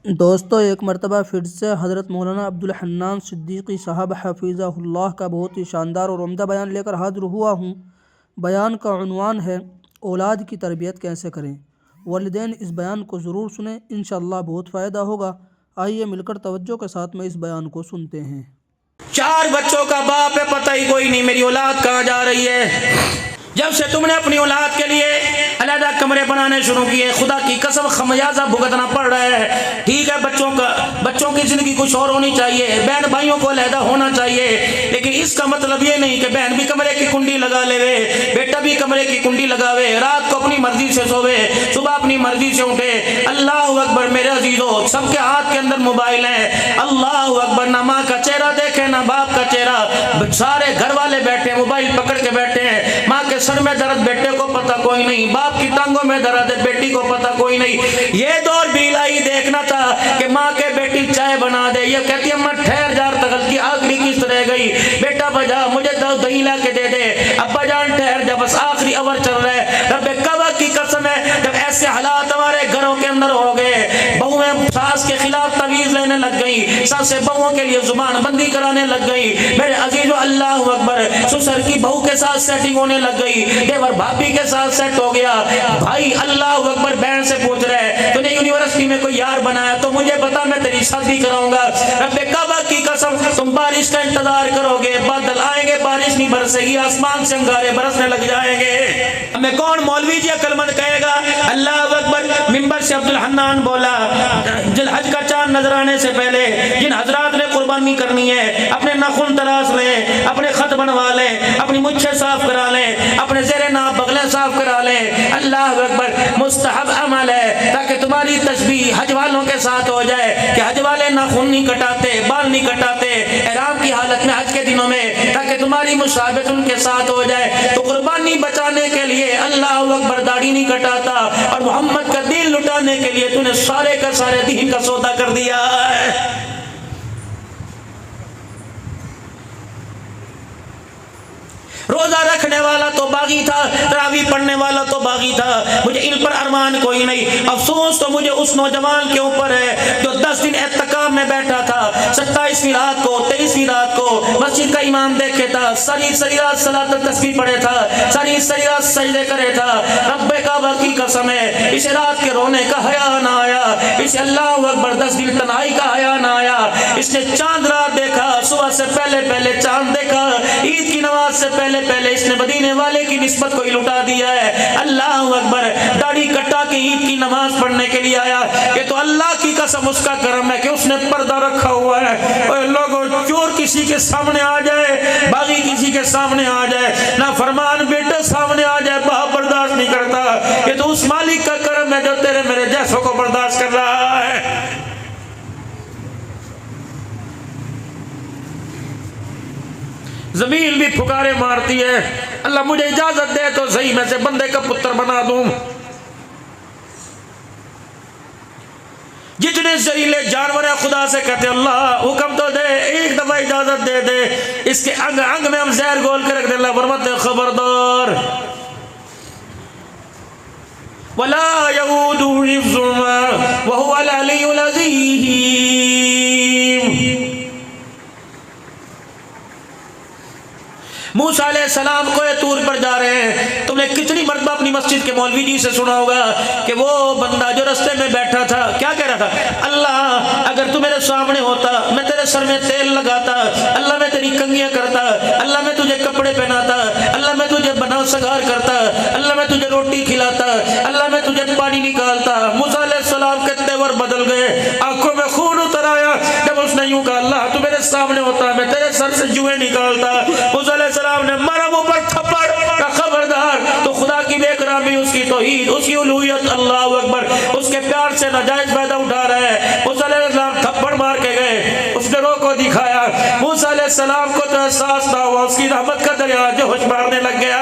दोस्तों, एक मरतबा फिर से हज़रत मौलाना अब्दुल हन्नान सिद्दीकी साहब हफीज़हुल्लाह का बहुत ही शानदार और उम्दा बयान लेकर हाज़िर हुआ हूँ। बयान का उन्वान है औलाद की तरबियत कैसे करें। वालिदैन इस बयान को ज़रूर सुनें, इंशाअल्लाह बहुत फ़ायदा होगा। आइए मिलकर तवज्जो के साथ में इस बयान को सुनते हैं। 4 बच्चों का बाप है, पता ही कोई नहीं मेरी औलाद कहाँ जा रही है। जब से तुमने अपनी औलाद के लिए अलग कमरे बनाने शुरू किए, खुदा की कसम खमियाजा भुगतना पड़ रहा है। ठीक है, बच्चों की जिंदगी कुछ और होनी चाहिए, बहन भाइयों को अलहदा होना चाहिए, लेकिन इसका मतलब ये नहीं कि बहन भी कमरे की कुंडी लगा लेवे, बेटा भी कमरे की कुंडी लगावे, रात को अपनी मर्जी से सोवे, सुबह अपनी मर्जी से उठे। अल्लाह अकबर मेरे अजीजों, सबके हाथ के अंदर मोबाइल है। अल्लाह अकबर, ना माँ का चेहरा देखे ना बाप का चेहरा, सारे घर वाले बैठे मोबाइल पकड़ के बैठे हैं। माँ के सर में दर्द बेटे को पता कोई नहीं, बाप की टांगों में दर्द है बेटी को पता कोई नहीं। ये दौर भी इलाही देखना था कि माँ के बेटी चाय बना दे, ये कहती है मैं ठहर जा, तगल की आखिरी किस्त रह गई, बेटा बजा मुझे दही ला के दे दे, अब्बा जान ठहर जा, बस आखिरी अवर चल रहा है। रब्बे कबा की कसम है, जब ऐसे हालात हमारे घरों के अंदर हो गए, बहुएं सास के खिलाफ तवीज लेने लग गई, सासें बहुओं के लिए जुबान बंदी कराने लग गई। मेरे अजीजों, अल्लाह अकबर, ससुर की बहू के साथ सेटिंग होने लग गई, देवर भाभी के साथ सेट हो गया। भाई अल्लाह अकबर बहन से पूछ रहे तूने यूनिवर्सिटी में कोई यार बनाया तो मुझे बता, मैं तेरी शादी कराऊंगा। रब्बे काबा की कसम, तुम बारिश का इंतजार करोगे, बादल आएंगे, बारिश नहीं बरसेगी, आसमान से अंगारे बरसने लग जाएंगे। हमें कौन मौलवी जी अक्लमंद कहेगा? अल्लाह अकबर। मिंबर से अब्दुल हन्नान बोला, जिलहज का चांद नजर आने से पहले जिन हजरात ने कुर्बानी करनी है, अपने नाखून तराश लें, अपने खत बनवा लें, अपनी मुच्छें साफ करा लें, अपने ज़ेरे नाप बगलें साफ करा लें। अल्लाह अकबर, मुस्तहब अमल है ताकि तुम्हारी तस्बीह हज वालों के साथ हो जाए कि हज वाले नाखून नहीं कटाते, बाल नहीं कटाते ihram की हालत में हज के दिनों में, ताकि तुम्हारी मुशाबहत उनके साथ हो जाए। तो कुर्बानी बचाने के लिए अल्लाह अकबर दाढ़ी नहीं कटाता, और मोहम्मद का दिल लुटाने के लिए तूने सारे का सारे दीन का सौदा कर दिया है। रोजा रखने वाला तो बागी था, तरावी पढ़ने वाला तो बागी था, मुझे इन पर अरमान कोई नहीं। अफसोस तो मुझे उस नौजवान के ऊपर है जो 10 दिन एहतिकाफ में बैठा था, 27वीं रात को 23वीं रात को मस्जिद का इमाम देखे था, सारी रात सलात तस्बीह पढ़े था, सारी रात सजदे करे था। रब्बे काबा की कसम है, इस रात के रोने का हया ना आया, इसे अल्लाह अकबर 10 दिन तन्हाई का हया ना आया। इसने चांद रात देखा, सुबह से पहले चांद देखा, ईद की नमाज से पहले इसने मदीने वाले की निस्बत को ही लुटा दिया है। अल्लाह अकबर, दाढ़ी कटा के ईद की नमाज पढ़ने के लिए आया, ये तो अल्लाह की कसम उसका करम है कि उसने पर्दा रखा हुआ है। और लोगों, चोर किसी के सामने आ जाए, बागी किसी के सामने आ जाए, ना फरमान बेटे सामने आ जाए, बाप बर्दाश्त नहीं करता। ये तो उस मालिक का करम है जो तेरे मेरे जैसों को बर्दाश्त कर रहा है। जमीन भी फुकारे मारती है, अल्लाह मुझे इजाजत दे तो सही मैं से बंदे का पुत्र बना दूं। जितने जहरीले जानवर है खुदा से कहते अल्लाह हुक्म तो दे, एक दफा इजाजत दे दे, इसके अंग अंग में हम जहर घोल के रख दे। अल्लाह फरमाते खबरदार, वला यऊदु हिफ्ज़ुहुमा व हुवल अलियुल अज़ीम। मूसा अलैहिस्सलाम को तूर पर जा रहे हैं, तुमने कितनी मरतबा अपनी मस्जिद के मौलवी जी से सुना होगा कि वो बंदा जो रास्ते में बैठा था क्या कह रहा था? अल्लाह अगर तू मेरे सामने होता, मैं तेरे सर में तेल लगाता, अल्लाह मैं तेरी कंघियां करता, अल्लाह मैं तुझे कपड़े पहनाता, अल्लाह मैं तुझे बना सगार करता, अल्लाह मैं तुझे रोटी खिलाता, अल्लाह मैं तुझे पानी निकालता। मूसा अलैहिस्सलाम के तेवर बदल गए, आंखों में खून उतर आया जब उसने यूं कहा अल्लाह तू मेरे सामने होता, मैं तेरे सर से जुएं निकालता। मूसा अलैहिस्सलाम ने मारा मुंह पर थप्पड़, का खबरदार, तो खुदा की बेकरामी, उसकी तौहीद, उसकी उलूहियत, अल्लाह अकबर, उसके प्यार से नाजायज फायदा उठा रहा है। मूसा अलैहिस्सलाम थप्पड़ मार के गए, उसने रो को दिखाया। मूसा अलैहिस्सलाम को तो एहसास ना हुआ, उसकी रहमत का दरिया जो होश मारने लग गया।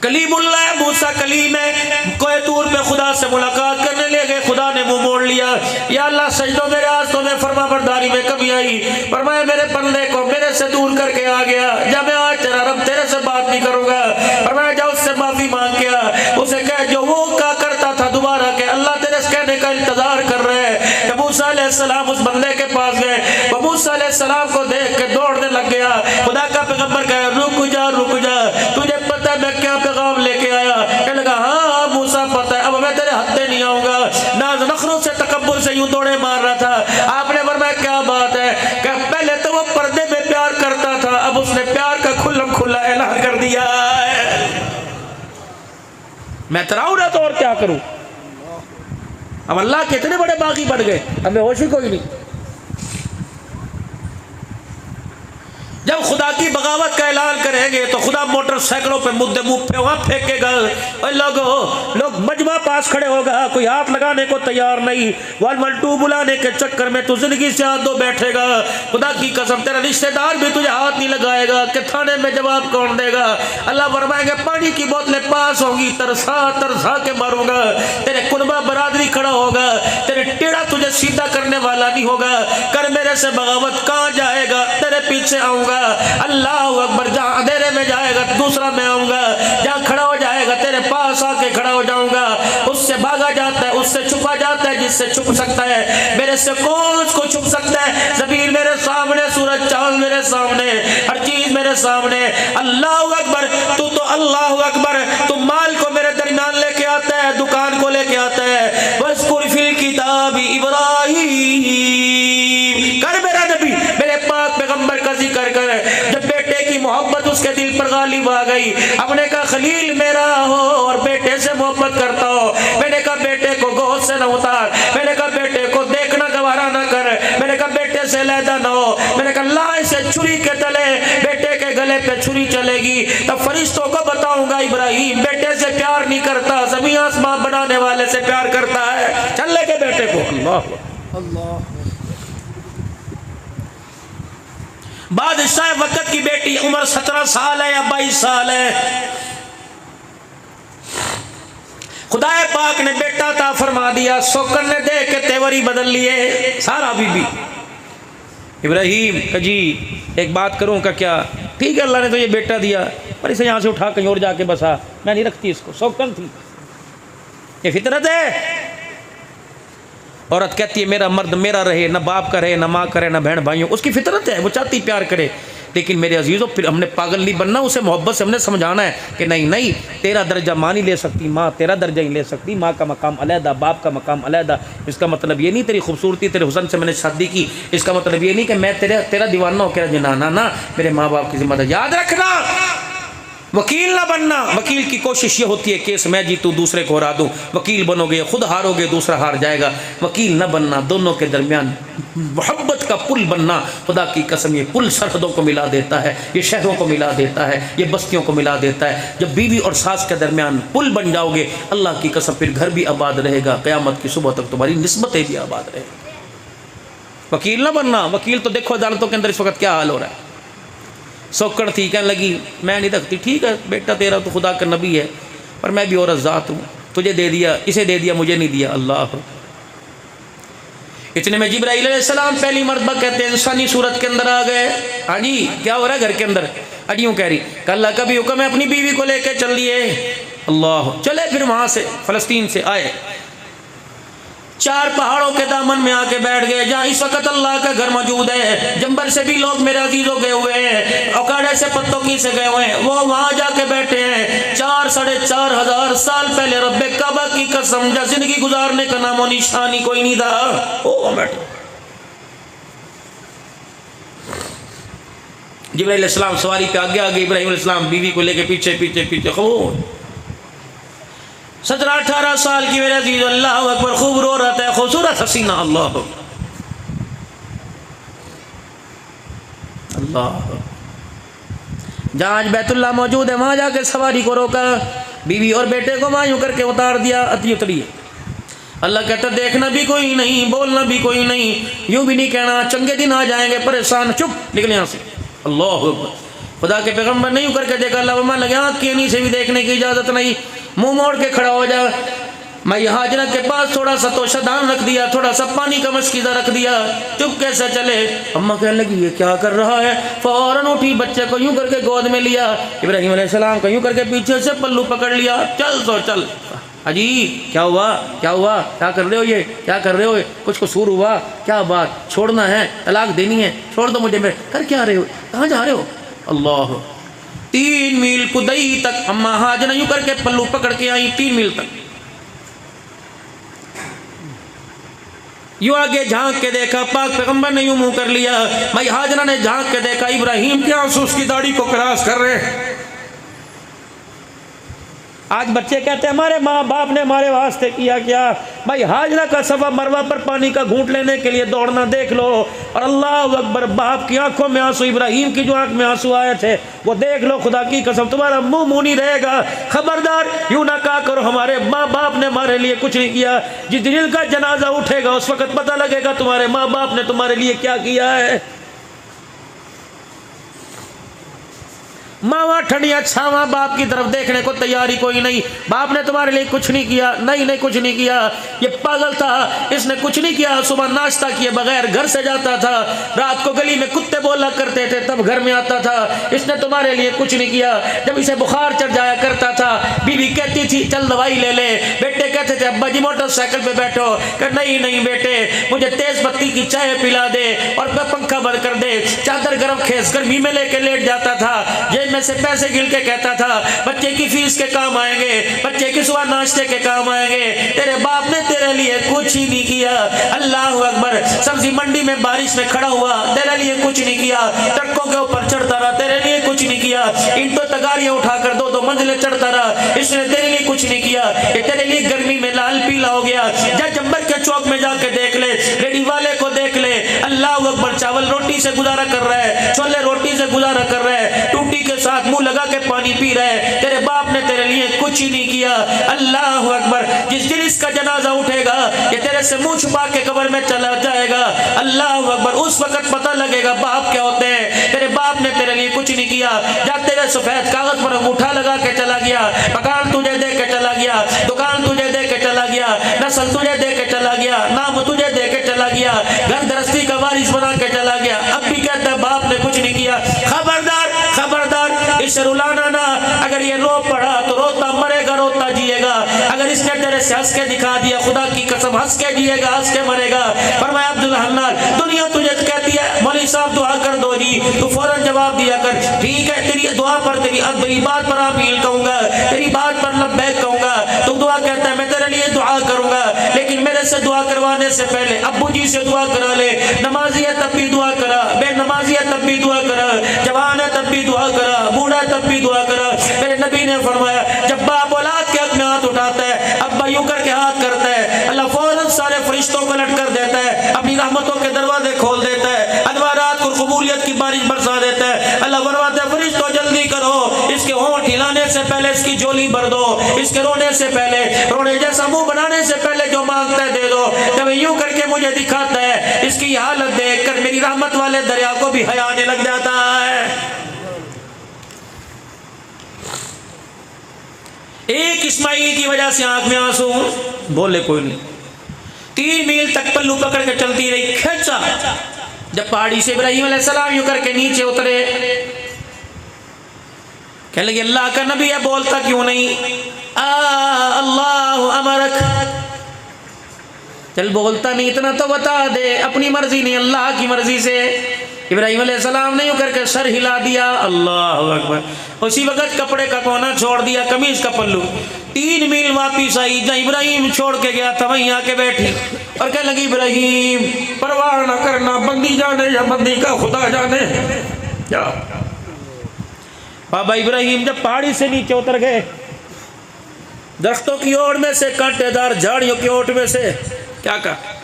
कलीमुल्लाह मूसा कलीम है, कोई तूर पे खुदा से मुलाकात करने ले गए, खुदा ने मुंह मोड़ लिया। या अल्लाह सजदों मेरे आज तो मैं फरमा बरदारी में कभी आई, फरमाया मेरे बंदे को मेरे से दूर करके आ गया, जब मैं आज तेरा रब तेरे से बात नहीं करूंगा। फरमाया जा उससे माफी मांग के आ, उसे कह जो वो का करता था दोबारा के अल्लाह तेरे मेरे कहने का इंतजार कर रहे हैं। जब मूसा अलैहिस्सलाम उस बंदे के पास गए, वो मूसा अलैहिस्सलाम को देख के दौड़ने लग गया। खुदा का पैगंबर कहे रुक जा, तुझे पता है मैं क्या पैगाम लेके आया? कहने लगा हाँ मूसा पता है, अब मैं तेरे हत्थे नहीं आऊंगा। नाज नखरों से तकब्बुर से यूं दौड़े मार रहा था। आपने फरमाया क्या बात है? क्या पहले तो वो पर्दे में प्यार करता था, अब उसने प्यार का खुल्लम खुल्ला ऐलान कर दिया है। मैं तराऊ ना तो और क्या करूं? अब अल्लाह के इतने बड़े बागी बन गए, हमें होश ही कोई नहीं। जब खुदा की बगावत का ऐलान करेंगे तो खुदा मोटरसाइकिलों पे मुद्दे मुंह पे वहां फेंकेगा। लोग मजमा पास खड़े होगा, कोई हाथ लगाने को तैयार नहीं। 112 बुलाने के चक्कर में तू जिंदगी से हाथ धो बैठेगा। खुदा की कसम तेरा रिश्तेदार भी तुझे हाथ नहीं लगाएगा कि थाने में जवाब कौन देगा। अल्लाह फरमाएंगे पानी की बोतलें पास होंगी, तरसा तरसा के मारूंगा। तेरे कुनबा बरादरी खड़ा होगा, तेरे टेढ़ा तुझे सीधा करने वाला नहीं होगा। कर मेरे से बगावत, कहाँ जाएगा? तेरे पीछे आऊंगा। अल्लाह अकबर, जहां अंधेरे में जाएगा दूसरा मैं आऊंगा, जहां खड़ा हो जाएगा तेरे पास आके खड़ा हो जाऊंगा। उससे भागा जाता है, उससे छुपा जाता है जिससे छुप सकता है। मेरे से कौन को छुप सकता है? जमीन मेरे सामने, सूरज चांद मेरे सामने, हर चीज मेरे सामने। अल्लाह अकबर, तू तो अल्लाह अकबर, तू माल को मेरे दरमियान लेके आता है, दुकान को लेके आता है। वज़कुर फिल किताब इब्राहीम, कर मेरा नबी, मेरे पाक पैगंबर का जिक्र कर। जब बेटे की मोहब्बत उसके दिल पर गालिब आ गई, अपने का खलील मेरा हो और बेटे से मोहब्बत करता हो। मैंने कहा बेटे को गोद से न उतार, मैंने कहा बेटे को देखना गवारा न कर, मैंने कहा बेटे से लैदा न हो। मैंने कहा अल्लाह से छुरी के तले बेटे के गले पे छुरी चलेगी, तब फरिश्तों को बताऊंगा इब्राहिम बेटे से प्यार नहीं करता, ज़मीन आसमां बनाने वाले से प्यार करता है। चल ले के बेटे को। अल्लाह अल्लाह। बादशाह वक्त की बेटी, उम्र 17 साल है या 22 साल है, खुदाए पाक ने बेटा ता फरमा दिया। सोकर ने देख के तेवरी बदल लिए। सारा बीबी इब्राहिम का जी एक बात करूं का क्या? ठीक है अल्लाह ने तो ये बेटा दिया, पर इसे यहाँ से उठा कहीं और जाके बसा, मैं नहीं रखती इसको। सोकर थी, ये फितरत है। औरत कहती है मेरा मर्द मेरा रहे, ना बाप का रहे, ना माँ का रहे, ना बहन भाइयों, उसकी फितरत है, वो चाहती प्यार करे। लेकिन मेरे अजीज़ों फिर हमने पागल नहीं बनना, उसे मोहब्बत से हमने समझाना है कि नहीं नहीं, तेरा दर्जा माँ नहीं ले सकती, माँ तेरा दर्जा नहीं ले सकती, माँ का मकाम अलहदा, बाप का मकाम अलहदा। इसका मतलब ये नहीं तेरी खूबसूरती तेरे हुस्न से मैंने शादी की, इसका मतलब ये नहीं कि मैं तेरा दीवाना होकर ना ना ना, मेरे माँ बाप की जिम्मेदारी। याद रखना, वकील ना बनना। वकील की कोशिश ये होती है केस मैं जीतूँ दूसरे को हरा दूँ। वकील बनोगे खुद हारोगे, दूसरा हार जाएगा। वकील न बनना, दोनों के दरमियान मोहब्बत का पुल बनना। खुदा की कसम ये पुल सरहदों को मिला देता है, ये शहरों को मिला देता है, ये बस्तियों को मिला देता है। जब बीवी और सास के दरमियान पुल बन जाओगे, अल्लाह की कसम फिर घर भी आबाद रहेगा, क़यामत की सुबह तक तुम्हारी निस्बतें भी आबाद रहेगी। वकील न बनना। वकील तो देखो अदालतों के अंदर इस वक्त क्या हाल हो रहा है। सौकड़ थी, कहने लगी मैं नहीं रखती। ठीक है बेटा तेरा तो खुदा का नबी है, पर मैं भी औरत ज़ात हूँ, तुझे दे दिया, इसे दे दिया, मुझे नहीं दिया। अल्लाह। इतने में जिब्राईल अलैहिस्सलाम पहली मरतबा कहते हैं इंसानी सूरत के अंदर आ गए। हाँ जी क्या हो रहा है घर के अंदर? अड़ियों कह रही अल्लाह का भी हुक्म है, अपनी बीवी को लेकर चल दिए। अल्लाह। चले फिर वहाँ से फ़लस्तीन से आए, 4 पहाड़ों के दामन में आके बैठ गए जहाँ इस वक्त अल्लाह का घर मौजूद है। जंबर से भी लोग मेरे अजीजों गए हुए हैं, औकाड़े से पत्तों की से गए हुए हैं, वो वहाँ जाके बैठे हैं। 4 साढ़े 4 हज़ार साल पहले रब्बे काबा की कसम जहाँ जिंदगी गुजारने का नामो निशानी कोई नहीं था, वो बैठे। जिब्राईल अलैहिस्सलाम सवारी पे आगे आगे, इब्राहीम अलैहिस्सलाम बीवी को लेके पीछे पीछे पीछे। खूब 17-18 साल की मेरे अजीज, अल्लाह अकबर, खूब रो रहा था, खूबसूरत हसीना। अल्लाह अल्लाह। जहाँ आज बैतुल्लाह मौजूद है वहाँ जाके सवारी को रोका, बीवी और बेटे को वहाँ यूँ करके उतार दिया। अति उतरी। अल्लाह कहता देखना भी कोई नहीं, बोलना भी कोई नहीं, यूँ भी नहीं कहना, चंगे दिन आ जाएंगे परेशान, चुप निकल यहाँ से। अल्लाह अकबर। खुदा के पैगम्बर नहीं यूँ करके देखा, अल्लाह लगे आँख की नहीं से भी देखने की इजाज़त नहीं, मुंह मोड़ के खड़ा हो जा। मैं यहाँ हाजरा के पास थोड़ा सा तोशादान रख दिया, थोड़ा सा पानी का मशकीज़ा रख दिया, चुप कैसे चले। अम्मा कहने लगी ये क्या कर रहा है? फौरन उठी, बच्चे को यूं करके गोद में लिया, इब्राहीम अलैहिस्सलाम को यूं करके पीछे से पल्लू पकड़ लिया, चल तो चल। अजी क्या हुआ, क्या हुआ, क्या कर रहे हो, ये क्या कर रहे हो, कुछ कसूर हुआ, क्या बात, छोड़ना है, तलाक देनी है, छोड़ दो मुझे, मैं कर क्या रहे हो, कहाँ जा रहे हो। अल्लाह 3 मील कुदई तक अम्मा हाजरा यूं करके पल्लू पकड़ के आई, 3 मील तक। यूं आगे झांक के देखा, पाक पैगंबर ने यूं मुंह कर लिया। भाई हाजरा ने झांक के देखा, इब्राहिम के आंसू उसकी दाढ़ी को क्रॉस कर रहे हैं। आज बच्चे कहते हैं हमारे माँ बाप ने हमारे वास्ते किया क्या। भाई हाजरा का सफा मरवा पर पानी का घूंट लेने के लिए दौड़ना देख लो, और अल्लाह अकबर, बाप की आंखों में आंसू, इब्राहिम की जो आंख में आंसू आए थे वो देख लो। खुदा की कसम तुम्हारा मुंह नहीं रहेगा। खबरदार यूं ना कहा करो हमारे माँ बाप ने हमारे लिए कुछ नहीं किया। जिस दिन का जनाजा उठेगा उस वक्त पता लगेगा तुम्हारे माँ बाप ने तुम्हारे लिए क्या किया है। मावा ठंडिया छावा बाप की तरफ देखने को तैयारी कोई नहीं। बाप ने तुम्हारे लिए कुछ नहीं किया, नहीं कुछ नहीं किया। ये पागल था, इसने कुछ नहीं किया। सुबह नाश्ता किए बगैर घर से जाता था, रात को गली में कुत्ते बोला करते थे तब घर में आता था। इसने तुम्हारे लिए कुछ नहीं किया। जब इसे बुखार चढ़ जाया करता था, बीवी कहती थी चल दवाई ले ले, बेटे कहते थे अब्बा जी मोटरसाइकिल पे बैठो, नहीं बेटे मुझे तेज पत्ती की चाय पिला दे और पंखा बंद कर दे, चादर गर्म खेस गर्मी में लेके लेट जाता था। जेब में से पैसे गिन के कहता था बच्चे की फीस के काम आएंगे, बच्चे की सुबह नाश्ते के काम आएंगे। तेरे बाप ने तेरे लिए कुछ ही नहीं किया। अल्लाह अकबर। सब्जी मंडी में बारिश में खड़ा हुआ, तेरे लिए कुछ नहीं किया। ट्रकों के ऊपर चढ़ता रहा, तेरे लिए कुछ नहीं किया। ईंटों तगारियां उठाकर 2-2 मंजिलें चढ़ता रहा, इसने तेरे लिए कुछ नहीं किया। ये तेरे लिए गर्मी में लाल पीला हो गया। जा जंबर के चौक में जाके देख ले, रेडी वाले को देख ले। अल्लाह अकबर। चावल रोटी से गुजारा कर रहा है, छोले रोटी से गुजारा कर रहा है, टूटी के साथ मुंह लगा के पानी पी रहा है। तेरे बाप ने तेरे लिए कुछ ही नहीं किया। अल्लाह अकबर। जिस दिन इसका जनाजा उठेगा ये तेरे से मुंह छुपा के कब्र में चला जाएगा। अल्लाह अकबर। उस वक्त पता लगेगा बाप क्या होते हैं। तेरे बाप ने तेरे लिए कुछ नहीं किया। जब तेरे सफेद कागज पर अंगूठा लगा के चला गया, मकान तुझे दे के चला गया, दुकान तुझे दे के चला गया, नस्ल तुझे दे के चला गया, नाम तुझे दे के चला गया, घर गृहस्थी का वारिस बना के चला गया, अब भी कहता है बाप ने कुछ नहीं किया। खबरदार खबरदार, इसे रुलाना ना। अगर ये रो पड़ा तो रोता मरेगा, रोता जिएगा। अगर इसने तेरे से हंस के दिखा दिया, खुदा की कसम हंस के जिएगा, हंस के मरेगा। फरमाया अब्दुल हन्नान, दुनिया तुझे कहती है मौलवी साहब दुआ कर दो जी, तू फौरन जवाब दिया कर, ठीक है तेरी दुआ पर, तेरी बात पर आमीन कहूंगा, तेरी बात पर लब्बैक कहूंगा। तू दुआ कहता है मैं तेरे लिए दुआ करूंगा, लेकिन मेरे से दुआ करवाने से पहले अब्बू जी से दुआ करा ले। नमाजी है तब भी दुआ करा, बेनमाजी है तब भी दुआ करा, जवान है तब भी दुआ करा, बूढ़ा है तब भी दुआ करा। मेरे नबी ने फरमाया जब बाप औलाद के हक में हाथ उठाता है, अब्बा यूं करके हाथ करता है, अल्लाह फौरन सारे फरिश्तों को लट कर देता है, अपनी रहमतों के दरवाजे खोल देता है, अनवारात को कबूलियत की बारिश बरसा देता है। अल्लाह फरमाता है फरिश्तों जल्दी करो, इसके होंठ हिलाने से पहले इसकी झोली भर दो, इसके रोने से पहले, रोने जैसा मुंह बनाने से पहले जो मांगता है दे दो। जब यूं करके मुझे दिखाता है, इसकी हालत देखकर मेरी रहमत वाले दरिया को भी हया आने लग जाता है। एक इस्माइल की वजह से आंख में आंसू, बोले कोई नहीं। 3 मील तक पल्लू पकड़ के चलती रही, खींचा। जब पहाड़ी से इब्राहिम अलैहिस्सलाम यूं करके नीचे उतरे, कहने लगे अल्लाह का नबी है, बोलता क्यों नहीं? अल्लाह अमरक, चल बोलता नहीं, इतना तो बता दे, अपनी मर्जी नहीं अल्लाह की मर्जी से। इब्राहिम अलैहिस्सलाम ने यूं करके सर हिला दिया, अल्लाह अकबर। उसी वक्त कपड़े का कोना छोड़ दिया, कमीज का पल्लू। 3 मील वापिस आई, जहाँ इब्राहिम छोड़ के गया था वहीं आके बैठी और कहने लगी इब्राहिम परवाह न करना, बंदी जाने या बंदी का खुदा जाने। क्या बाबा इब्राहिम जब पहाड़ी से नीचे उतर गए, दरख्तों की ओर में से, कांटेदार झाड़ियों की ओट में से, क्या कहा?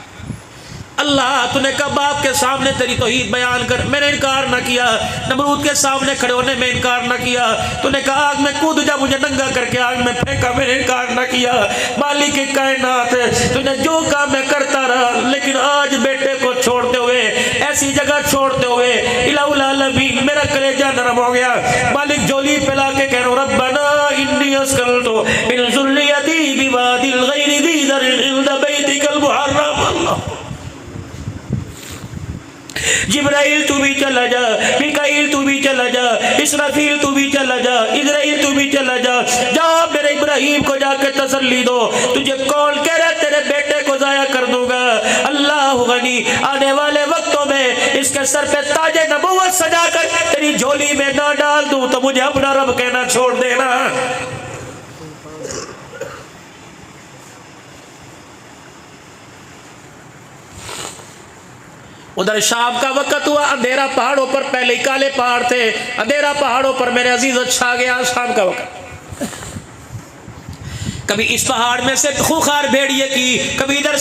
अल्लाह तूने कहा बाप के सामने तेरी तौहीद बयान कर, मैंने इनकार ना किया। नमरूद के सामने खड़े होने में इनकार ना किया। तूने कहा आग में कूद जा, मुझे नंगा करके आग में फेंका, मैंने इनकार ना किया। मालिक की कायनात तूने जो कहा मैं करता रहा, लेकिन आज बेटे को छोड़ते हुए, ऐसी जगह छोड़ते हुए, इलाहुल आलमीन मेरा कलेजा नरम हो गया। मालिक झोली फैला के कह रहा रब्बना इन्नी अस्कलतु मिन ज़ुर्रियती बिवादिल गैरि ज़ी ज़र्इन इंद बैतिकल मुहर्रम। जिब्राइल तू भी चला जा, मिकाईल तू भी चला जा, इसराफील तू भी चला जा, इजराइल तू भी चला जा, जाओ मेरे इब्राहिम को जाके तसल्ली दो, तुझे कौन कह रहा तेरे बेटे को जाया कर दूंगा। अल्लाह गनी, आने वाले वक्तों में इसके सर पे ताजे नबुव्वत सजा कर तेरी झोली में ना डाल दूं तो मुझे अपना रब कहना छोड़ देना। उधर शाम का वक्त हुआ, अंधेरा पहाड़ों पर, पहले ही काले पहाड़ थे, अंधेरा पहाड़ों पर मेरे अजीज छा गया। शाम का वक्त, कभी इस पहाड़ में से खूंखार भेड़िए की, कभी इधर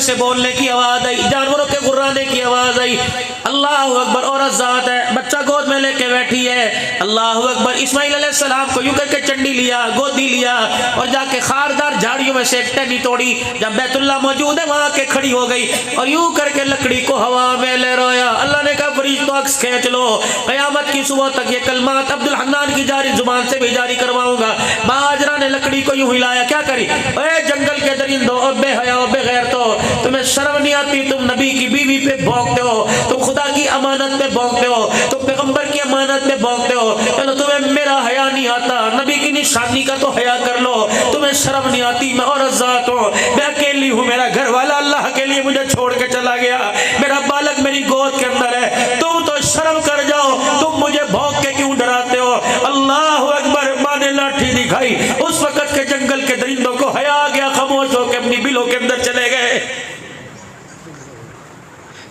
से बोलने की आवाज आई, जानवरों के गुर्राने की आवाज आई। अल्लाह अकबर, औरत जात है, बच्चा गोद में लेके बैठी है। अल्लाह अकबर, इस्माइल अलैहिस्सलाम को यूं करके चंडी लिया, गोदी लिया और जाके खारदार झाड़ियों में से एक टहनी तोड़ी, जब बैतुल्लाह मौजूद है वहां के खड़ी हो गई और यूं करके लकड़ी को हवा में लहराया। अल्लाह ने कहा फरिश्तों अक्स खींच लो, कयामत की सुबह तक ये कलमात अब्दुल हन्नान की जारी जुबान से भी जारी करवाऊंगा। हाजरा ने लकड़ी को यूं हिलाया, क्या करी, ए जंगल के दरिंदो, बेहया बेगैरतो, तुम्हें शर्म नहीं आती, तुम नबी की बीवी पे भौंकते हो, तुम खुदा की अमानत पे भौंकते हो, तुम पैगंबर की अमानत पे भौंकते हो, चलो तुम्हें मेरा हया नहीं आता, नबी की निशानी का तो हया कर लो, तुम्हें शर्म नहीं आती, मैं औरत जात हूँ, मैं अकेली हूँ, मेरा घर वाला अल्लाह के लिए मुझे छोड़ के चला गया, मेरा बालक मेरी गोद के अंदर है, तुम तो शर्म कर जाओ, तुम मुझे भौंक के क्यों डराते हो। अल्लाह अकबर, माँ ने लाठी दिखाई, उस वक्त के जंगल के दरिंदों को हया आ गया, खामोश होकर अपनी बिलों के अंदर चले गए।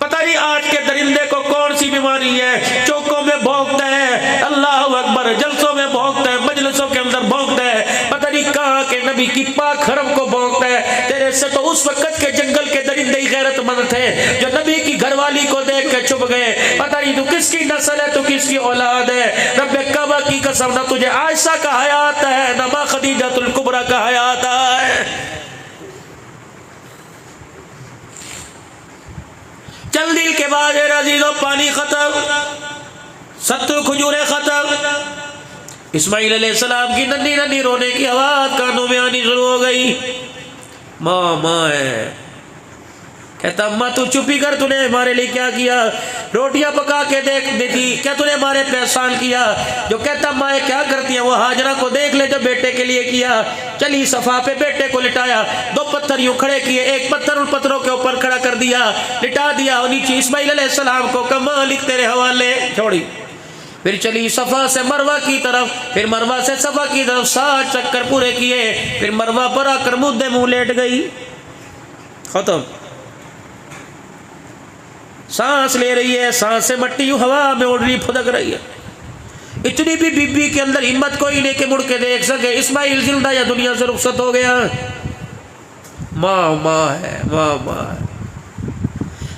पता नहीं आज के दरिंदे को कौन सी बीमारी है, चौकों में भौंकता है, अल्लाह अकबर, जलसों में भौंकता है, मजलिसों के अंदर भौंकता है, पता नहीं कहाँ के नबी की पाक हरम को भौंकता है। तेरे से तो उस वक्त के जंगल के दरिंदे ही गैरतमंद थे जो नबी की घरवाली को देख के चुप गए। पता नहीं तू किसकी नस्ल है, तू किसकी औलाद है। रब्बे काबा की कसम, ना तुझे आयशा का हयात है, ना माँ खदीजतुल कुबरा का हयात है। चल दिल के बाद अजीजों, पानी खत्म, 70 खजूरें खत्म। इस्माइल अलैहिस्सलाम की नन्ही नन्ही रोने की आवाज कानों में आनी शुरू हो गई। माँ माँ है, कहता अम्मा तू चुपी कर, तूने हमारे लिए क्या किया, रोटियां पका के देख देती, क्या तूने हमारे पे एहसान किया। जो कहता माँ क्या करती है, वो हाजरा को देख ले जो बेटे के लिए किया। चली सफा पे बेटे को लिटाया, 2 पत्थर यूं खड़े किए, एक पत्थर उन पत्थरों के ऊपर खड़ा कर दिया, लिटा दिया और नीचे इस्माइल अलैहिस्सलाम को कमा लिख तेरे हवाले छोड़ी। फिर चली सफा से मरवा की तरफ, फिर मरवा से सफा की तरफ 7 चक्कर पूरे किए, फिर मरवा पर आकर मुद्दे मुंह लेट गई, खत्म। सांस ले रही है, सांस से मट्टी हवा में उड़ रही, फुदक रही है। इतनी भी बीबी के अंदर हिम्मत कोई नहीं कि मुड़ के देख सके इस्माइल जिंदा या दुनिया से रुखसत हो गया। माँ माँ है, माँ माँ है।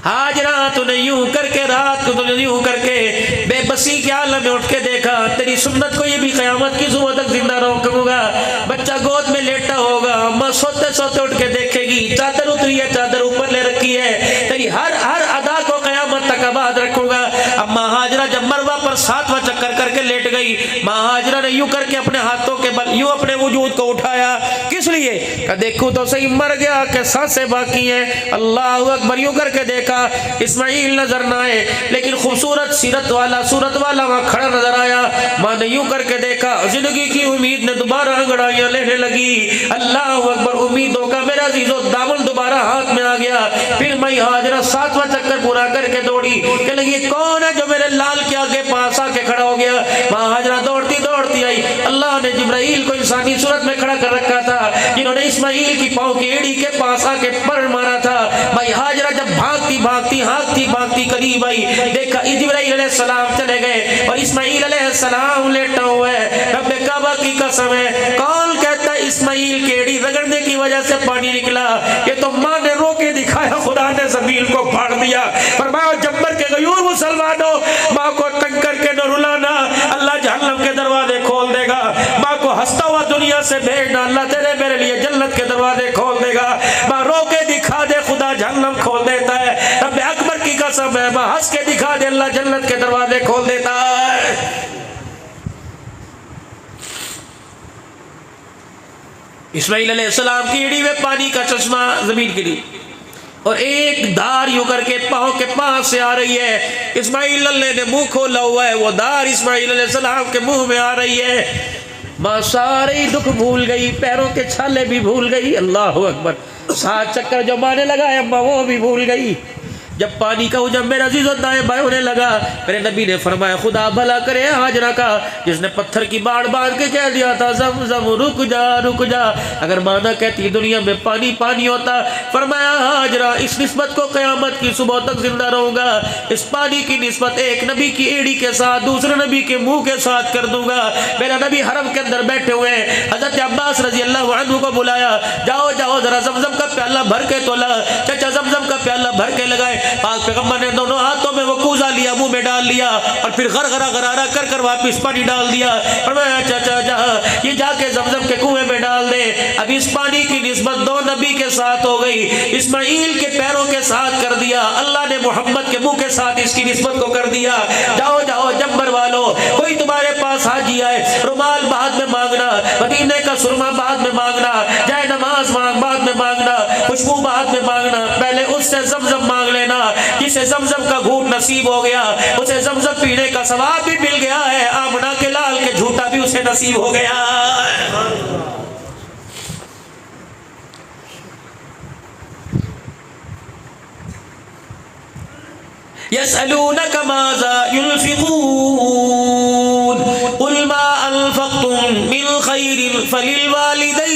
हाजरा तूने यूं करके, रात को तूने यूं करके बेबसी के आलम में उठ के देखा, तेरी सुन्नत को ये भी क़यामत की सुबह तक जिंदा रखूंगा। बच्चा गोद में लेटा होगा, अम्मा सोते सोते उठ के देखेगी, चादर उतरी है, चादर ऊपर ले रखी है, तेरी हर हर अदा को क़यामत तक आबाद रखूंगा। अम्मा हाजरा जब मरवा पर 7वां चक्कर करके लेट गई, माँ हाजरा ने यूं करके अपने हाथों के बल यूं अपने वजूद को उठाया, किस लिए, देखूं तो सही मर गया कि सांसें बाकी हैं। अल्लाह अकबर, यूं करके देखा इस्माइल नजर ना आए, लेकिन खूबसूरत सीरत वाला सूरत वाला वहां खड़ा नजर आया। माँ ने यूं करके देखा, जिंदगी की उम्मीद ने दोबारा अंगड़ाइयां लेने लगी। अल्लाह अकबर, उम्मीदों का मेरा अजीजों दामन दोबारा हाथ में आ गया। फिर मैं हाजरा 7वां चक्कर पूरा करके दौड़ी, कि लगी कौन है जो मेरे लाल के आगे पास आके खड़ा हो गया। माँ हाजरा दौड़ती दौड़ती आई। अल्लाह ने जिब्राइल को इंसानी सूरत में खड़ा कर रखा था, जिन्होंने इस्माइल की पाँव की एड़ी के पास आके पर मारा था। भाई हाजरा जब भागती भागती हाँकती भागती करीब आई, देखा जिब्राइल अलैहिस्सलाम चले गए और इस्माइल अलैहिस्सलाम लेटा हुआ है। रब्बे काबा की कसम है, कौन कहता है इस्माइल के एड़ी रगड़ने की वजह से पानी निकला, ये तो माँ ने रो के दिखाया, खुदा ने जमीन को फाड़ दिया। फरमाया जब्बर के गयूर मुसलमानों, माँ को तंग करके न रुलाना, अल्लाह जहन्नम के दरवाजे खोल देगा। माँ को हंसता हुआ दुनिया से भेजना, अल्लाह तेरे मेरे लिए जन्नत के दरवाजे खोल देगा। माँ रो के दिखा दे, खुदा जहन्नम खोल देता है। रब्बे अकबर की कसम है, माँ हंस के दिखा दे, अल्लाह जन्नत के दरवाजे खोल देता है। इस्माइल अलैहिस्सलाम की एड़ी में पानी का चश्मा जमीन गिरी। और एक धार यूं करके पाँव के पास से आ रही है। इस्माइल अल्लाह ने मुंह खोला हुआ है, वो धार इस्माइल अलैहिस्सलाम के मुंह में आ रही है। माँ सारे दुख भूल गई, पैरों के छाले भी भूल गई। अल्लाह अकबर। 7 चक्कर जो माने लगा है अम्मा वो भी भूल गई। जब पानी का जब मेरा अजीज़ दाएं बाएं होने लगा, मेरे नबी ने फरमाया खुदा भला करे हाजरा का, जिसने पत्थर की बाढ़ बांध के कह दिया था ज़मज़म रुक जा रुक जा। अगर माना कहती दुनिया में पानी पानी होता, फरमाया हाजरा इस निस्बत को क़यामत की सुबह तक जिंदा रहूँगा। इस पानी की निस्बत एक नबी की एड़ी के साथ दूसरे नबी के मुँह के साथ कर दूँगा। मेरा नबी हरम के अंदर बैठे हुए हैं। हज़रत अब्बास रज़ी अल्लाह अन्हु को बुलाया, जाओ जाओ ज़रा ज़मज़म का प्याला भर के तोला। चाचा ज़मज़म का प्याला भर के लगाए। पाक पैगम्बर ने दोनों हाथों में वो कूजा लिया, मुंह में डाल लिया और फिर गरगरा गरारा कर कर वापिस पानी डाल दिया। और मैं चाचा जा ये जाके ज़मज़म के कुएं में डाल दे। अब इस पानी की निस्बत 2 नबी के साथ हो गई। इस्माइल के पैरों के साथ कर दिया, अल्लाह ने मोहम्मद के मुंह के साथ इसकी निस्बत को कर दिया। जाओ जाओ जब्बर वालो, कोई तुम्हारे पास हाजी आए, रुमाल बाद में मांगना, मदीने का सुरमा बाद में मांगना, जाए नमाज मांग बाद में मांगना, खुशबू बाद में मांगना, पहले उससे ज़मज़म मांग लेना। जिसे ज़मज़म का घूंट नसीब हो गया उसे ज़मज़म पीने का सवाब भी मिल गया है। आमना के लाल के झूठा भी उसे नसीब हो गया। यसअलूनका माज़ा युनफ़िक़ून क़ुल मा अनफ़क़्तुम मिन ख़ैरिन फ़लिल वालिदैन।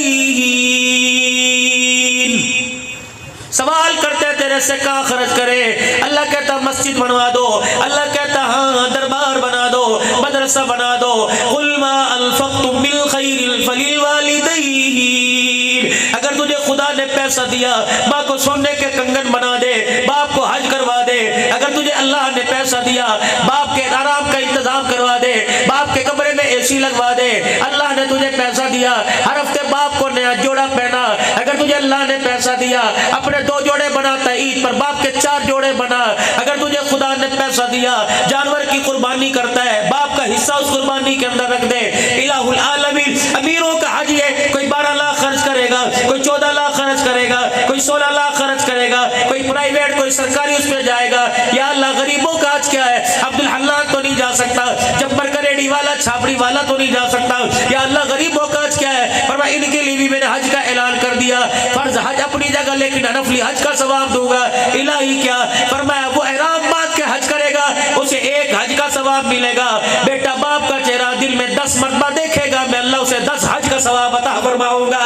सवाल करते तेरे से कहाँ खर्च करे। अल्लाह कहता मस्जिद बनवा दो, अल्लाह कहता हाँ दरबार बना दो, मदरसा बना दो। क़ुल मा अनफ़क़्तुम मिन ख़ैरिन फ़लिल वालिदैन। अगर तुझे खुदा ने पैसा दिया, माँ को सोने के कंगन बना दे, बाप को हज करवा दे। अगर तुझे अल्लाह ने पैसा दिया, बाप के आराम का इंतजाम करवा दे, बाप के कमरे में एसी लगवा दे। अल्लाह ने तुझे पैसा दिया, हर हफ्ते बाप को नया जोड़ा पहना। अगर तुझे अल्लाह ने पैसा दिया, अपने 2 जोड़े बनाता ईद पर, बाप के 4 जोड़े बना। अगर तुझे खुदा ने पैसा दिया, जानवर की कुर्बानी करता है, बाप का हिस्सा उस कुर्बानी के अंदर रख दे। इलाहुल आलमीन। अमीरों का हज है, कोई 12 लाख खर्च करेगा, कोई 14 लाख खर्च करेगा, कोई 16 लाख खर्च करेगा, कोई प्राइवेट कोई सरकारी उस पर जाएगा। या अल्लाह गरीबों का हज क्या है? अब्दुल हन्नान तो नहीं जा सकता, जब्बर का रेडी वाला छापड़ी वाला तो नहीं जा सकता। या अल्लाह गरीबों का हज क्या है? पर मैं इनके लिए भी मैंने हज का ऐलान कर दिया। फर्ज हज अपनी जगह, लेकिन नफली हज का सवाब दूंगा। इलाही क्या फरमाया? वो ihram बांध के हज करेगा, उसे 1 हज का सवाब मिलेगा। बेटा बाप का चेहरा दिल में 10 मरतबा देखेगा, मैं अल्लाह उसे 10 हज का सवाब अता फरमाऊंगा।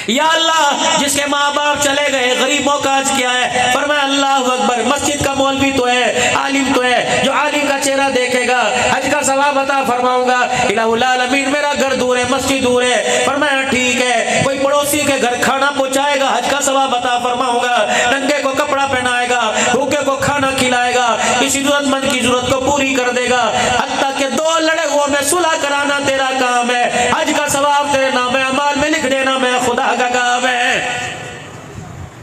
या अल्लाह जिसके माँ बाप चले गए, गरीबों का हज क्या है? फरमाया अल्लाह अकबर। मस्जिद का मौलवी तो है, आलिम तो है, जो आलिम का चेहरा देखेगा हज का सवाब अता फरमाऊंगा। इलाहुल आलमीन मेरा घर दूर है, मस्जिद दूर है। फरमाया ठीक है, कोई पड़ोसी के घर खाना पहुंचाएगा, हज का सवाब अता फरमाऊंगा। नंगे को कपड़ा पहनाएगा, भूखे को खाना खिलाएगा, किसी जरूरतमंद की जरूरत को पूरी कर देगा। हत्ता के 2 लड़े हुए में सुलह कराना तेरा काम है। हज का सवाब तेरे नाम अमाल में लिख देना मैं खुदा का काम है।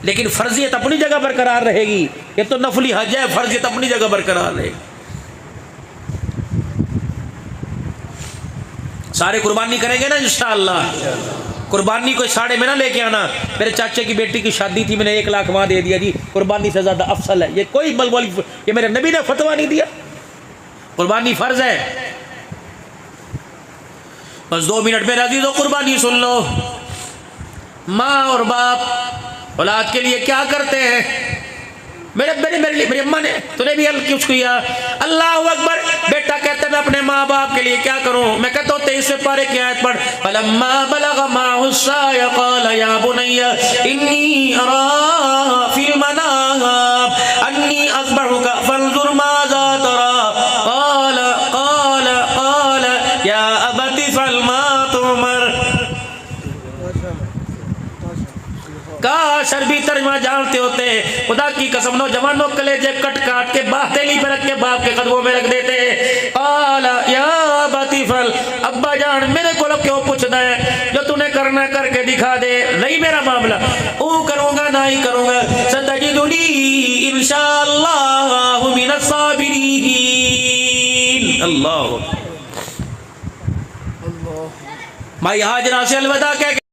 लेकिन फर्जियत अपनी जगह बरकरार रहेगी। ये तो नफली हज है, फर्जियत अपनी जगह बरकरार रहेगी। सारे कुर्बानी करेंगे ना इंशाअल्लाह। कुर्बानी कोई साड़े में ना लेके आना। मेरे चाचे की बेटी की शादी थी, मैंने 1 लाख वहां दे दिया जी, कुर्बानी से ज्यादा अफसल है। ये कोई बलबोली, ये मेरे नबी ने फतवा नहीं दिया। कुर्बानी फर्ज है। बस 2 मिनट में अजीजों कुर्बानी सुन लो। माँ और बाप औलाद के लिए क्या करते हैं? मेरी अम्मा ने तूने भी कुछ किया? अल्लाह अकबर। बेटा कहते मैं अपने माँ बाप के लिए क्या करूं? मैं कहता हूँ 23वें पारे की आयत पढ़। फलम्मा बलगा माहु साय क़ाल या बुनय्या इन्नी अरा फिल मनाम अन्नी अज़बहुका फंज़ुर माज़ा तरा क़ाल क़ाल क़ाल या अबति फ़अल मा तुमर। काश अरबी तर्जुमा जानते होते। खुदा की कसम नौजवानों कलेजे कट काट के बातेली पे रख के बाप के कदमों में रख देते। आला या बातिफल, अब्बा जान मेरे को क्यों पूछना है? जो तूने करना करके दिखा दे। नहीं मेरा मामला, वो करूंगा ना ही करूंगा। सतजिदुनी इंशाअल्लाह मिनस साबिरीन। अल्लाह। मैं हाजरा से अलविदा कह